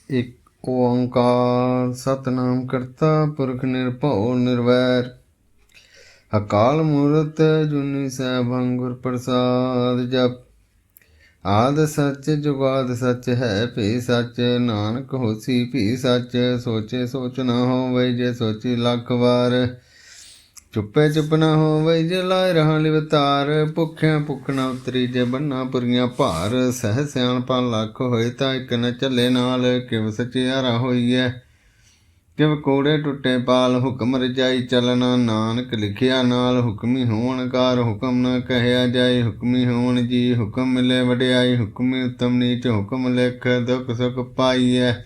एक ओंकार सतनाम करता पुरख निरभਉ निर्वैर अकाल मूरत जुनी सैभं गुर प्रसाद जप आद सच जुगाद सच है भी सच नानक होसी भी सच सोचे सोच न होवै जे सोची लख वार चुप्पे चुप न होवै जे लाए रहां लिवतार भुख्या भुख न उतरी जे बन्ना पुरियां भार सह सियाणपा लख होए ता इक न चले नाल किव सचियारा होईए किव कूड़े टुटे पाल हुक्म रजाई चलना नानक लिखिया नाल हुक्मी होवन कार हुक्म न कहया जाए हुक्मी होवन जी हुक्म मिले वडियाई हुक्मी उत्तम नीच हुक्म लिख दुख सुख पाईए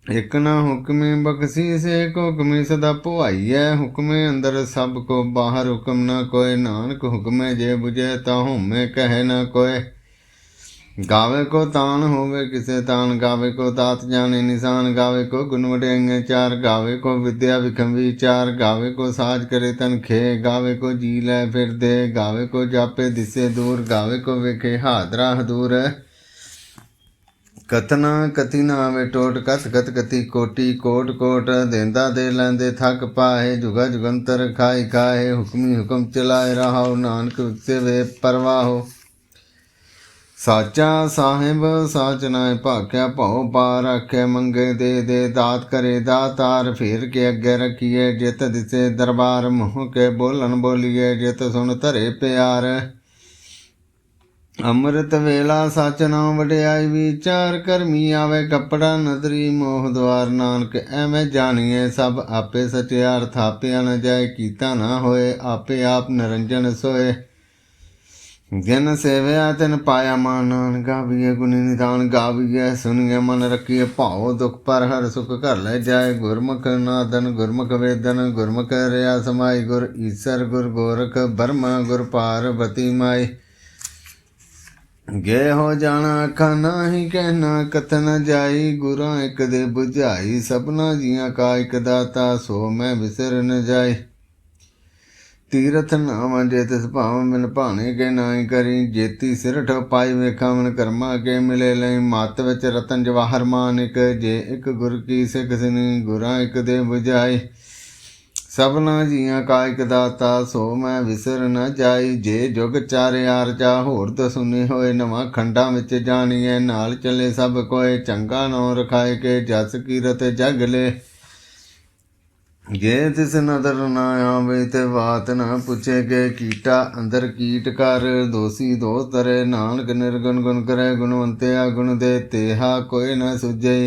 एक ना हुक्मे बख्शी से हुक्मे सदा पुआईए हुक्मे अंदर सब को बाहर हुक्म न कोय नानक हुक्मे जे बुझे ताहू में कहे न कोय गावे को तान होवे किसे तान गावे को तात जाने निशान गावे को गुण वडेंगे चार गावे को विद्या विखम विचार गावे को साज करे तन खे गावे को जी लै फिर दे गावे को जापे दिसे दूर गावे को वेखे हादरा दूर कथना कथी ना आवे टोट कथ कथ कथी कोटि कोट कोट देंदा दे लैंदे थक पाए जुगा जुगंतर खाए खाए हुक्मी हुक्म चलाए रहाओ नानक विकसे वे परवाहो साचा साहिब साच नाय भाख्या भाओ पार आखे मंगे दे दात करे दातार फिर के अगे रखिए जित दिसे दरबार मुँह के बोलन बोलिए जित सुन धरे प्यार अमृत वेला सच नाम वडियाई विचार करमी आवे कपड़ा नदरी मोह द्वार नानक एवं जानिए सब आपे सचियार थापिया न जाए कीता ना होए आपे आप निरंजन सोए जिन सेवया तिन पाया मान नान गाविए गुणी निदान गाविए सुनिए मन रखिए भाओ दुख पर हर सुख कर ले जाए गुरमुख नादन गुरमुख वेदन गुरमुख रिया समाई गुर ईसर गुर गोरख ब्रह्मा गुर पार्वती माई गे हो जाना आखा नाही कहना कथन जाई गुरा एक दे बुझाई सबना जिया का एक दाता सो मैं विसर न जाए तीरथ नाम जेत भाव मिल भाने के नाई करी जेती सिर ठपाई वेखा मन कर्मा के मिले लई मात विच रतन जवाहर मानिक जे एक गुर की सिख सिनी गुरा एक दे बुझाई सबना जिया का एक दाता सो मैं विसर न जाई जे जुग चारे आरजा होर दसुनी होए नवा खंडा विच जानिए नाल चले सब कोए चंगा नौ रखाए के जस कीरत जग ले जे तिस नदर न आवे ते बात न पूछे के कीटा अंदर कीट कर दोषी दो तरे नानक निर्गुण गुण करे गुणवंत्या गुण दे तेहा कोई न सुझे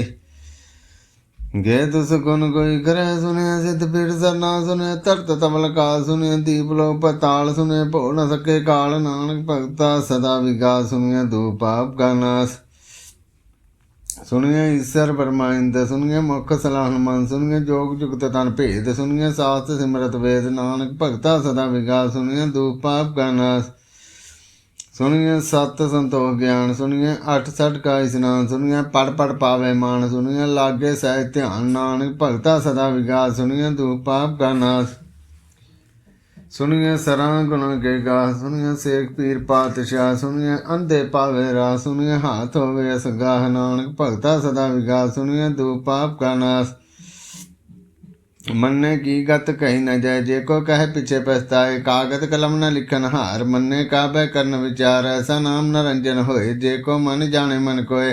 गे तुस गुण कोई करे सुने सिद्ध पीठ सरना सुने तरत तमल का सुने दीप लो पताल सुने भो न सके काल नानक भगता सदा विगास सुनिए धूपाप का नाश सुनिए ईश्वर परमाइंद सुनिए मुख सलाह हनुमान सुनिए जोग जुगत तन भेद सुनिए शास्त्र सिमरत वेद नानक भगता सदा विगास सुनिए धूपाप का नाश सुनिए सत संतोष ज्ञान सुनिए अठ सठ का स्नान सुनिए पढ़ पढ़ पावे मान सुनिए लागे सह ध्यान नानक भगता सदा विगास सुनिए धूप पाप का नाश सुनिए सरा गुण के गा सुनिए शेख पीर पातशाह सुनिए अंधे पावे राह सुनिए हाथ होवे असगाह नानक भगता सदा विगास सुनिए धूप पाप का नाश मन्ने की गत कही न जाए जे को कहे पीछे पछताए कागत कलम न लिखन हार मन्ने काबे करन विचार ऐसा नाम न रंजन होए जे को मन जाने मन कोय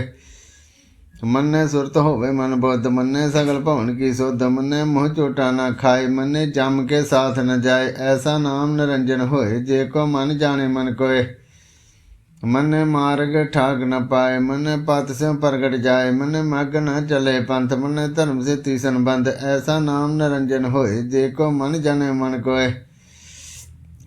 मन्ने सुरत होवे मन बुद्ध मन्ने सगल भवन की सुध मन्ने मुँह चोटा न खाए मन्ने जम के साथ न जाए ऐसा नाम न रंजन होए जे को मन जाने मन कोय मन मार्ग ठाक न पाए मन पथ से प्रगट जाए मन मग न चले पंथ मन धर्म से तीसन बंद ऐसा नाम निरंजन होए जे को मन जने मन कोय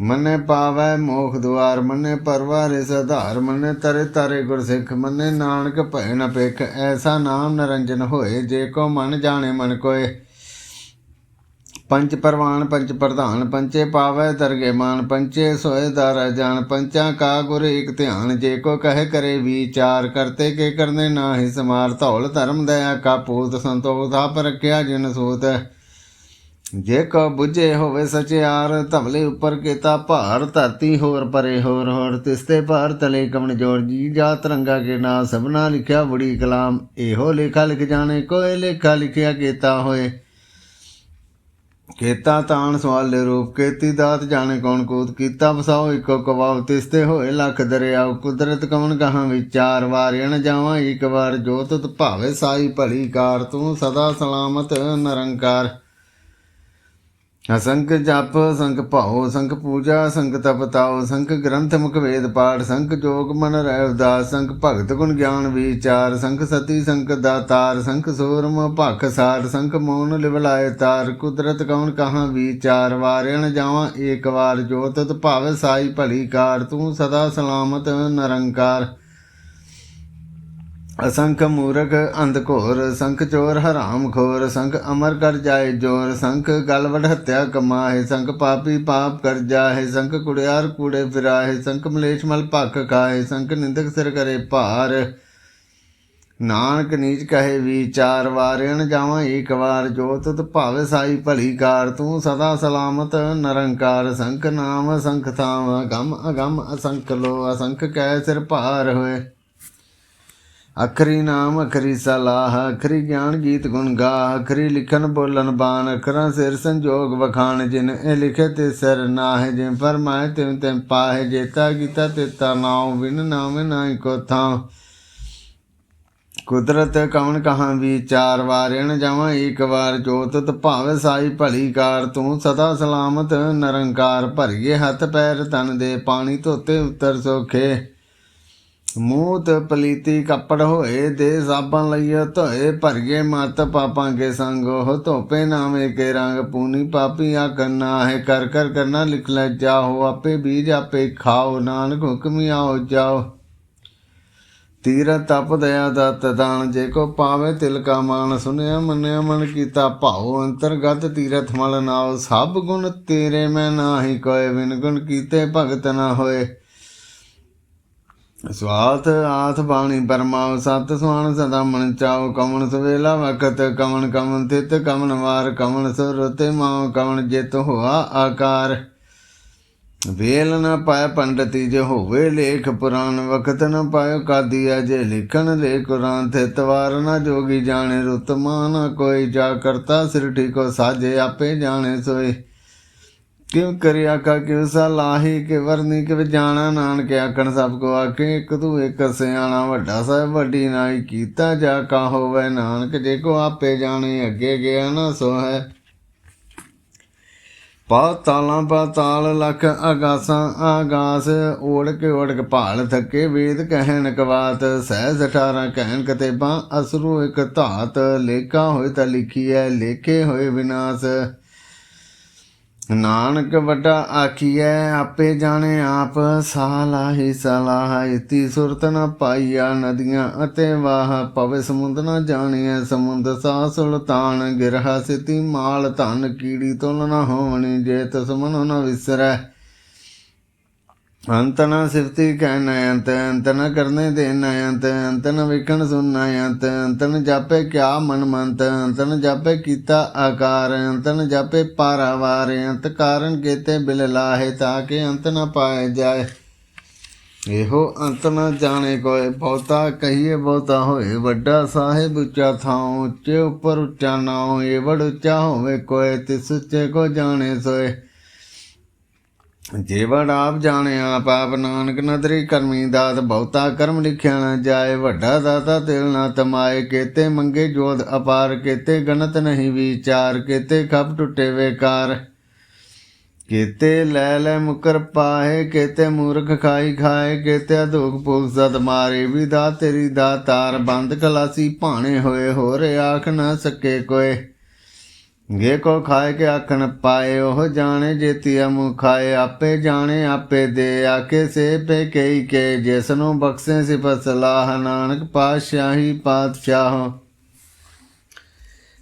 मन पावै मोख द्वार मन परवारे सधार मन तरे तारे गुर सिख मन नानक भय न पेख ऐसा नाम निरंजन होए जे को मन जाने मन कोय पंच परवान पंच प्रधान पंचे पावै दरगे मान पंचे सोए दारा जान पंचा का गुर एक ध्यान जे को कहे करे विचार करते के करने ना ही समार धौल धर्म दया का पूत संतोष आप रखिया जिन सूत ਜੇ ਕੋ ਬੁਝੇ ਹੋਵੇ ਸਚਿਆਰ, ਧਵਲੇ ਉੱਪਰ ਕੀਤਾ ਭਾਰ, ਧਰਤੀ ਹੋਰ ਪਰੇ ਹੋਰ ਹੋਰ, ਤਿਸਤੇ ਭਾਰ ਤਲੇ ਕਮਣ ਜੋਰ, ਜੀ ਜਾ ਤਰੰਗਾ ਕੇ ਨਾ ਸਭਨਾ ਲਿਖਿਆ ਬੜੀ ਕਲਾਮ, ਇਹੋ ਲੇਖਾ ਲਿਖ ਜਾਣੇ ਕੋਏ, ਲੇਖਾ ਲਿਖਿਆ ਕੀਤਾ ਹੋਏ, ਕੀਤਾ ਤਾਣ ਸਵਾਲੇ ਰੂਪ, ਕੀਤੀ ਦਾਤ ਜਾਣੇ ਕੌਣ ਕੂਤ, ਕੀਤਾ ਵਸਾਓ ਇੱਕੋ ਕਵਾਬ, ਤਿਸਤੇ ਹੋਏ ਲੱਖ ਦਰਿਆਓ, ਕੁਦਰਤ ਕਵਣ ਕਹਾਂ ਵਿਚਾਰ, ਵਾਰਿਆ ਜਾਵਾਂ ਇੱਕ ਵਾਰ, ਜੋ ਤੁਤ ਭਾਵੇ ਸਾਈ ਭਲੀ ਕਾਰ, ਤੂੰ ਸਦਾ ਸਲਾਮਤ ਨਿਰੰਕਾਰ। असंख जप संख भाओ, संख पूजा संख तप ताओ, संख ग्रंथ मुख वेद पाठ, संख जोग मन रह उदास, संख भगत गुण ज्ञान विचार, संख सती संख दातार, संख सूरम भख सार, संख मौन लिवलाए तार, कुदरत कौन कहाँ विचार, वार्यण जावां एक वार, जो तुत भावे साई भली कार, तू सदा सलामत निरंकार। असंख मूर्ख अंधघोर, संख चोर हराम खोर, संख अमर कर जाए जोर, संख गलवड हत्या कमाए, संख पापी पाप कर जाए, संख कुड़ियार कूड़े फिराए, संख मलेश मल भख खाए, संख निंदक सिर करे भार, नानक नीच कहे विचार, वार्यण जावां एक वार, जो तुत भावे साई भली कार, तू सदा सलामत निरंकार। संख नाम संख थाम, अगम अगम असंख लो, असंख कै सिर भार होए, अखरी नाम अखरी सलाह, अखरी ज्ञान गीत गुण गा, अखरी लिखन बोलन बान, अखरा सिर संजोग वखान, जिन ए लिखे ते सिर नाहे, जिन फरमाए तिन तिन पाहे, जेता गीता तेता नाव, बिन नामे नाई को थाव, कुदरत कवन कहाँ विचार, वार्यण जावां एक वार, जो तुत भावे साई भली कार, तू सदा सलामत निरंकार। भरिए हथ पैर तन दे, पानी धोते उत्तर सोखे, मूत पलीती कपड़ होए, दे साबन लइया धोए, भरिए मत पापां के संग, हो धोपे नामे के रंग, पूनी पापी आखन नाहे, कर कर करना लिख ले जाओ, आपे बीज आपे खाओ, नानक हुक्म आओ जाओ। तीरथ तप दया दत्त दान, जे को पावे तिल का मान, सुनया मन्या मन कीता भाओ, अंतरगत तीरथ मल नाओ, सब गुण तेरे मैं नाही कोय, बिन गुण कीते भगत न होए। स्वाथ आथ बाणी परमाओ, सत सुहान सदा मन चाओ, कमन सवेला वखत कमन, कमन तित कमन वार, कमन सुरते माओ, कमन जित हुआ आकार, वेल न पाए पंडिती जे होवे लेख पुराण, वखत न पायो कादिया जे लिखन ले कुरान, थितवार न जोगी जाने, रुत मान कोई, जा करता सिरठी को साजे, आपे जाने सोई, क्यों करिया का क्यों सलाही, के वरनी कि जाना, नानक आखन सब को आखे, एक तू एक सियाणा, वड्डा साहिब वड्डी नाई, कीता जा का होवे नानक, जे को आपे जाने, अगे गया ना सो है। पाताला पाताल लख आगासा आगास, ओढ़ के भाल थके, वेद कहन कवात, सहज 18 कहन कतेबा, असरु एक धात, लेखा होए ता लिखिए, लेखे होए विनाश, नानक वड्डा आखिए, आपे जाने आप, सालाही सलाह, इति सुरत न पाइया, नदियां अते वाह, पवे समुंद न जानिए, समुंद सा सुल्तान, गिरहा सिति माल धन, कीड़ी तुल न होवनी, जे तस मनो न विसरै, अंत न सिफती कहना अंत, अंत न करने देना अंत, अंत न विकन सुनना अंत, अंत न जापे क्या मन मंत, अंत न जापे कीता आकार, अंत न जापे पारावार, अंत कारण केते बिल लाहे, ताके अंत न पाए जाए, एहो अंत न जाने कोय, बहुता कहिए बहुता होए, वड्डा साहिब उच्चा थाओ, उच्चे उपर उच्चा नाओ, एवड़ उच्चा होवे कोय, तिस उच्चे को जाने सोए, जेवड़ आप जाने आप, आप नानक नदरी करमी दात, बहुता कर्म लिखिया न जाए, वड्डा दाता तिल न तमाए, केते मंगे जोध अपार, केते गणत नहीं विचार, केते खप टुटे बेकार, केते लै मुकर पाहे, केते मूर्ख खाई खाए, केते अधोग भोग सद मारे, विदा तेरी दातार, बंद खलासी भाने होए, होरे आख न सके कोय, गे को खाए के आखन पाए, ओह जाने जेतिया मुँह खाए, आपे जाने आपे दे, आके से पे कई के, जैसनो बख्शे सिफत सलाह, नानक पातशाही पातशाह।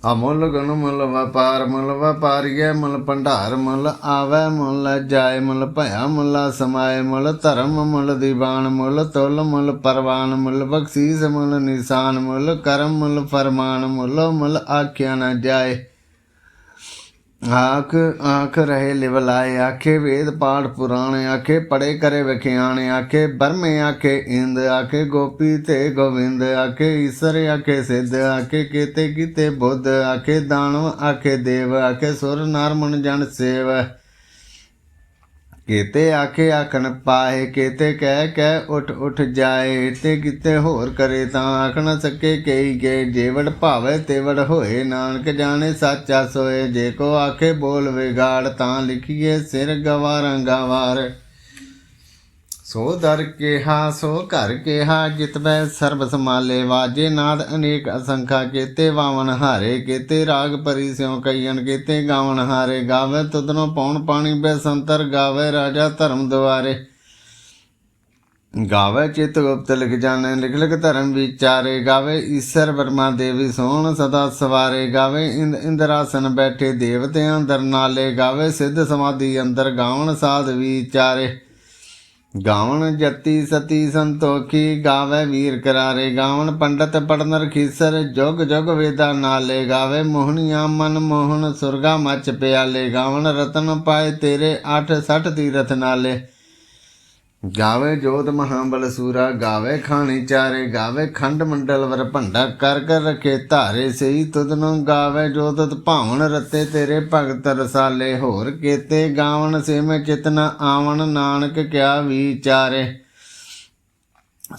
अमुल गुण मुल व्यापार, मुल व्यापारिय मुल भंडार, मुल आवे मुल जाए, मुल भया मुला समाए, मुल धर्म मुल दीवान, मुल तुल मुल परवान, मुल बख्शीस मुल निशान, मुल करम मुल फरमान, मुल मुल आख्या न जाए, आख आख रहे लिवलाए, आखे वेद पाठ पुराण, आखे पढ़े करे विख्यान, आखे ब्रह्म आखे इंद, आखे गोपी ते गोविंद, आखे ईश्वर आखे सिद्ध, आखे केते कीते बुद्ध, आखे दानव आखे देव, आखे सुर नार मन जन सेव, केते आखे आखन पाए, केते कह उठ उठ जाए, इते किते होर करे तां आख न सके कई के, जेवड़ भावे तेवड़ होए, नानक जाने साचा सोए, जे को आखे बोल विगाड़, तां लिखिए सिर गवारां गवार। सो दर केहा सो घर केहा, जितवै सर्ब समाले, वाजे नाद अनेक असंखा, केते वावन हारे, केते राग परी स्यों कईयन, केते गावन हारे, गावे तुदनो पौन पाणी बेसंतर, गावे राजा धर्म द्वारे, गावे चित गुप्त लिख जाने, लिख लिख धर्म विचारे, गावे ईश्वर वर्मा देवी सोहन सदा सवारे, गावे इंद्रासन बैठे देवतियां दर नाले, गावे सिद्ध समाधि अंदर, गावन साध विचारे, गावन जति सती संतोखी, गावे वीर करारे, गावन पंडित पढ़नर खीसर, जुग जुग वेदा नाले, गावे मोहनिया मन मोहन, सुरगा मच प्याले, गावन रतन पाए तेरे 860 तीरथ नाले, गावे जोत महाबल सूरा, गावे खानी चारे, गावे खंड मंडल वर भंडा, कर कर रखे धारे, सही तुदनो गावे जो तुद भावन, रते तेरे भगत रसाले, होर केते गावन से में चितना आवन, नानक क्या विचारे,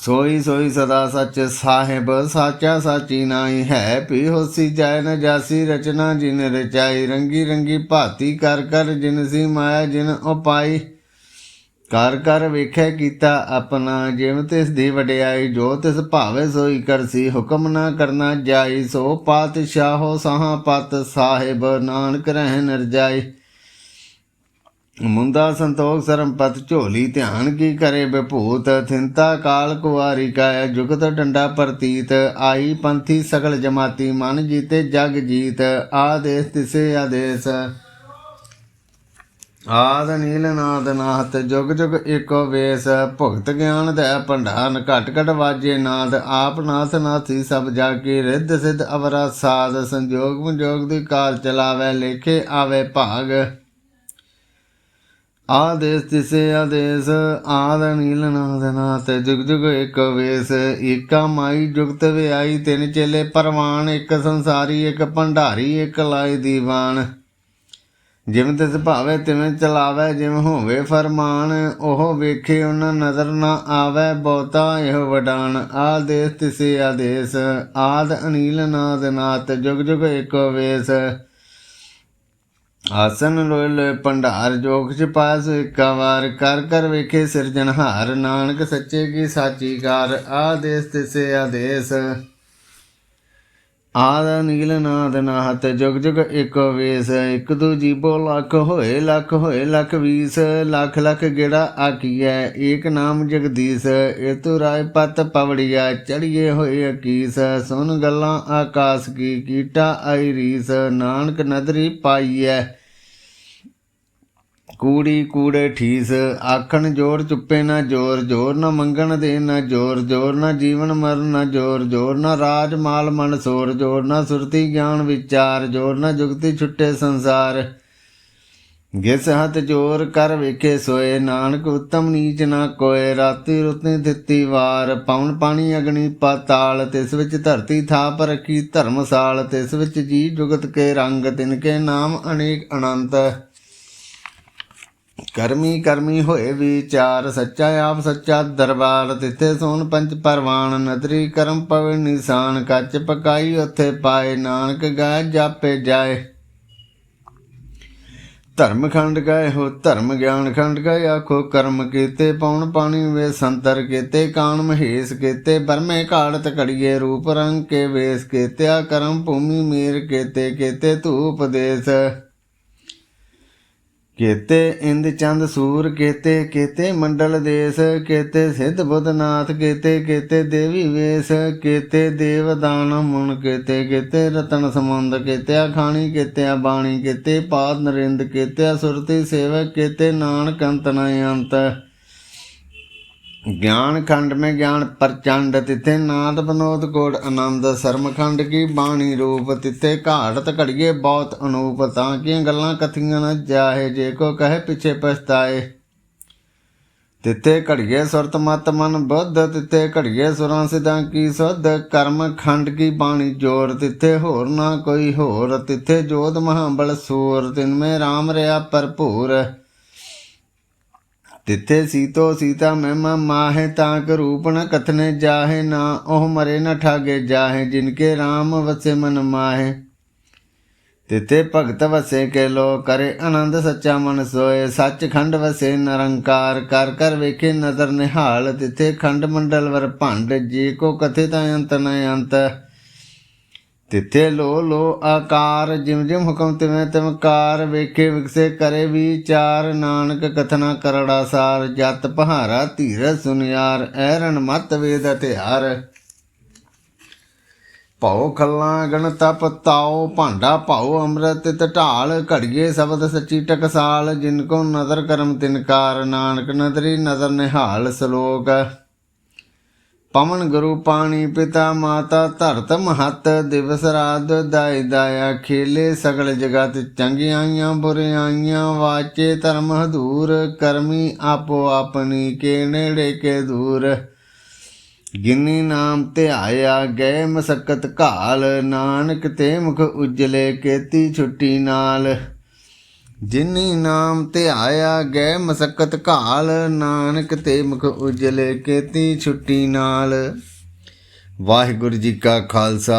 सोई सोई सदा सच साहिब, साचा साची नाई है, पी होसी जाय न जासी, रचना जिन रचाई, रंगी रंगी भाती कर कर, जिन सी माया जिन उपाई, कर कर वेख्या कीता अपना, जिव तिस दी वडियाई, जो तिस भावे सोई करसी, हुक्म ना करना जाई, सो पातशाहो साहा पत साहिब, नानक रहन रजाई, मुंदा संतोख सरमपत झोली, ध्यान की करे विभूत, थिंता काल कुआरी काया, जुगत डंडा प्रतीत, आई पंथी सकल जमाती, मन जीते जग जीत, आदेश तिसे आदेश, आद नील नाद नाथ, जुग जुग एको वेश, भुगत ज्ञान दै भंडार, घट घट वाजे नाद, आप नाथ नाथी सब जाके, रिद्ध सिद्ध अवरा साध, संजोग विजोग दी कार चलावे, लेखे आवे भाग, आदेश तिसे आदेश, आद नील नाद नाथ, जुग जुग एको वेश, एका माई जुगत व्याई, तिन चेले परवान, एक संसारी एक भंडारी, एक लाई दीवान, जिवें तिस भावे तिवें चलावै, जिवें होवे फरमान, ओह वेखे उन नज़र न आवै, बहुता एहो वडान, आदेश तिसे आदेश, आद अनील नाद नाथ, जुग जुग एको वेश, आसन लोए लोए भंडार, जोग छिपाया सो एका वार, कर कर वेखे सिरजनहार, नानक सच्चे की साची कार, आदेश तिसे आदेश, आद नील नाद नाथ, जुग जुग एको वेश, एक दू जीबो लख होए लख बीस, लख लख गेड़ा आखिए, एक नाम जगदीश, एतु राय पत पवड़िया, चढ़िए होए अकीस, सुन गल्लां आकाश की, कीटा आई रीस, नानक नदरी पाईए, कूड़ी कूड़े ठीस, आखन जोर चुप्पे न जोर, जोर न मंगन दे न जोर, जोर न जीवन मर न जोर, जोर न राज माल मन सोर, जोर न सुरती ज्ञान विचार, जोर न जुगती छुट्टे संसार, घिस हथ जोर कर वेखे सोए, नानक उत्तम नीच न कोय, राती रुती दिती वार, पवन पानी अग्नि पाताल, तिस विच धरती थाप रखी धर्मसाल, तिस विच जी जुगत के रंग, तिनके नाम अनेक अनंत, करमी करमी होए विचार, सच्चा आप सच्चा दरबार, तिथे सोन पंच परवान, नदरी करम पवे निशान, कच पकाई उथे पाए, नानक गाय जापे जाए, धर्म खंड गए हो धर्म ज्ञान खंड गए, आखो कर्म केते, पौन पानी वे संतर केते, कान महेश केते, बरमे काड़त कड़िए, रूप रंग के वेश केत्या, करम भूमि मेर केते, केते धूप देश, केते इंद चंद सूर, केते केते मंडल देश, केते सिद्ध बुद्धनाथ, केते केते देवी वेश, केते देव दान मुन, केते केते रतन समुंद, केत्या खानी केत्या बाणी, केते पाद नरिंद, केत्या सुरती सेवक, केते नानक अंत न अंत, ज्ञान खंड में ज्ञान प्रचंड तिथे नाद विनोद कोड आनंद शर्म खंड की बाणी रूप तिथे घाड़त घड़िए बहुत अनूप ताकियां गल्लां कथियां न जाहे जे को कहे पिछे पछताए तिथे घड़िए सुरत मत मन बुद्ध तिथे घड़िए सुरां सिद्धां की सुध कर्म खंड की बाणी जोर तिथे होर ना कोई होर तिथे जोध महाबल सूर तिनमें राम रहा भरपूर तिथे सीतो सीता महिमा माहे ताक रूप न कथने जाहे ना ओह मरे न ठागे जाहे जिनके राम वसे मन माहे तिथे भगत वसे के लो करे आनंद सच्चा मन सोए सच खंड वसे निरंकार कर कर वेखे नजर निहाल तिथे खंड मंडल वर भंड जी को कथित अंत न अंत तिथे लो आकार जिम जिम हुक्म तिवें तिमकार वेखे विकसे करे विचार नानक कथना करड़ा सार जत पहारा धीरज सुनियार ऐरन मत वेद हथियार पाओ खल्ला गण तप ताओ भांडा पाओ अमृत तित ढाल घड़िए शब्द सची टकसाल जिनको नदर करम तिनकार नानक नदरी नदर निहाल सलोक पवन गुरु पानी पिता माता धरत महत दिवस रात दाई दाया खेले सगल जगत चंगियाइयां बुरियाइयां वाचे धर्म हदूर करमी आपो अपनी के नेड़े के दूर गिनी नाम ते आया गए मसकत घाल नानक ते मुख उजले केती छुट्टी नाल जिनी नाम ते आया गए मसकत घाल नानक ते मुख उजले केती छुट्टी नाल। वाहिगुरु जी का खालसा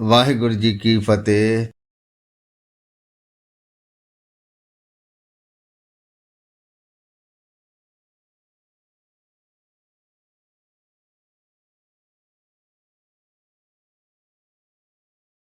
वाहिगुरु जी की फतेह।